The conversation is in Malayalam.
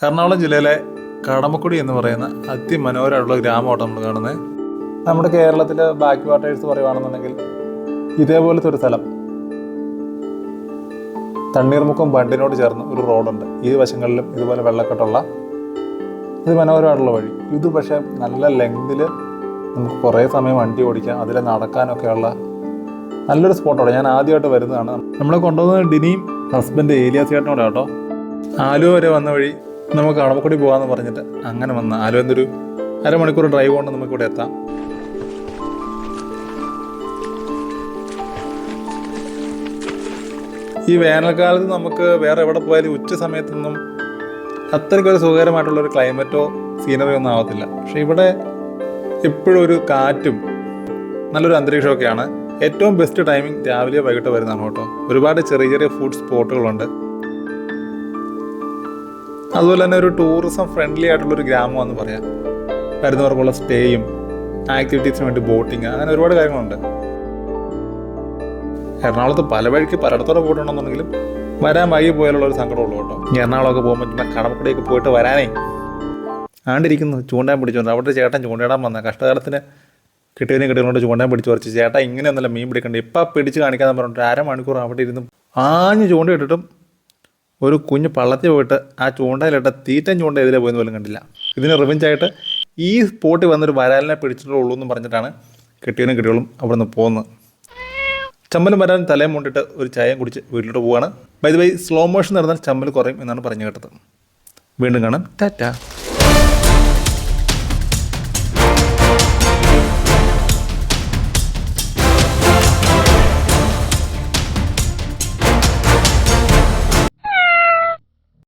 എറണാകുളം ജില്ലയിലെ കടമക്കുടി എന്ന് പറയുന്ന അതിമനോഹരമായിട്ടുള്ള ഗ്രാമമായിട്ട് നമ്മൾ കാണുന്നത്. നമ്മുടെ കേരളത്തിലെ ബാക്ക് വാട്ടേഴ്സ് പറയുകയാണെന്നുണ്ടെങ്കിൽ ഇതേപോലത്തെ ഒരു സ്ഥലം തണ്ണീർമുക്കം ബണ്ടിനോട് ചേർന്ന് ഒരു റോഡുണ്ട്. ഈ വശങ്ങളിലും ഇതുപോലെ വെള്ളക്കെട്ടുള്ള അതിമനോഹരമായിട്ടുള്ള വഴി. ഇത് പക്ഷേ നല്ല ലെങ്തിൽ നമുക്ക് കുറേ സമയം വണ്ടി ഓടിക്കാം, അതിൽ നടക്കാനൊക്കെയുള്ള നല്ലൊരു സ്പോട്ടാണ്. ഞാൻ ആദ്യമായിട്ട് വരുന്നതാണ്. നമ്മളെ കൊണ്ടുപോകുന്നത് ഡിനിയും ഹസ്ബൻഡ് ഏലിയാസ് ചേട്ടനോട് കേട്ടോ. ആലുവ വരെ വന്ന വഴി നമുക്ക് കടമക്കുടി പോകാമെന്ന് പറഞ്ഞിട്ട് അങ്ങനെ വന്ന ആലുവെന്നൊരു അരമണിക്കൂർ ഡ്രൈവ് കൊണ്ട് നമുക്കിവിടെ എത്താം. ഈ വേനൽക്കാലത്ത് നമുക്ക് വേറെ എവിടെ പോയാലും ഉച്ച സമയത്തൊന്നും അത്രയ്ക്കൊരു സുഖകരമായിട്ടുള്ളൊരു ക്ലൈമറ്റോ സീനറിയോ ഒന്നും ആവത്തില്ല. പക്ഷെ ഇവിടെ എപ്പോഴും ഒരു കാറ്റും നല്ലൊരു അന്തരീക്ഷമൊക്കെയാണ്. ഏറ്റവും ബെസ്റ്റ് ടൈമിംഗ് രാവിലെ വൈകിട്ട് വരുന്നതാണ് കേട്ടോ. ഒരുപാട് ചെറിയ ചെറിയ ഫുഡ് സ്പോട്ടുകളുണ്ട്. അതുപോലെ തന്നെ ഒരു ടൂറിസം ഫ്രണ്ട്ലി ആയിട്ടുള്ളൊരു ഗ്രാമമാണെന്ന് പറയാം. വരുന്നവർക്കുള്ള സ്റ്റേയും ആക്ടിവിറ്റീസിന് വേണ്ടി ബോട്ടിങ്, അങ്ങനെ ഒരുപാട് കാര്യങ്ങളുണ്ട്. എറണാകുളത്ത് പല വഴിക്ക് പലയിടത്തോടെ പോയിട്ടുണ്ടെന്നുണ്ടെങ്കിലും വരാൻ വൈകി പോയാലുള്ള ഒരു സങ്കടമുള്ളൂ കേട്ടോ. എറണാകുളമൊക്കെ പോകുമ്പോൾ ചുമ്മാ കടമക്കുടിയൊക്കെ പോയിട്ട് വരാനേ ആണ്ടിരിക്കുന്നു. ചൂണ്ടാൻ പിടിച്ചോണ്ട് അവിടെ ചേട്ടൻ ചൂണ്ടയിടാൻ വന്ന കഷ്ടകാലത്തിന് കിട്ടിയതിനോട് ചൂണ്ടാൻ പിടിച്ച് കുറച്ച് ചേട്ടാ ഇങ്ങനെയൊന്നുമല്ല മീൻ പിടിക്കണ്ട, ഇപ്പം പിടിച്ച് കാണിക്കാന്ന് പറഞ്ഞിട്ട് അരമണിക്കൂർ അവിടെ ഇരുന്ന് ആഞ്ഞ് ചൂണ്ടയിട്ടിട്ടും ഒരു കുഞ്ഞ് പള്ളത്തിൽ പോയിട്ട് ആ ചൂണ്ടയിലിട്ട തീറ്റൻ ചൂണ്ട ഇതിലെ പോയെന്ന് പോലും കണ്ടില്ല. ഇതിന് റിവെഞ്ചായിട്ട് ഈ സ്പോട്ടിൽ വന്നൊരു വരാലിനെ പിടിച്ചിട്ടുള്ളൂ എന്ന് പറഞ്ഞിട്ടാണ് കിട്ടിയവനും അവിടെ നിന്ന് പോകുന്നത്. ചമ്മലും വരാൻ തലയും മുണ്ടിട്ട് ഒരു ചായയും കുടിച്ച് വീട്ടിലോട്ട് പോവുകയാണ്. ബൈ സ്ലോ മോഷൻ നടന്നാൽ ചമ്മൽ കുറയും എന്നാണ് പറഞ്ഞു കേട്ടത്. വീണ്ടും കാണാം. ടാറ്റാ.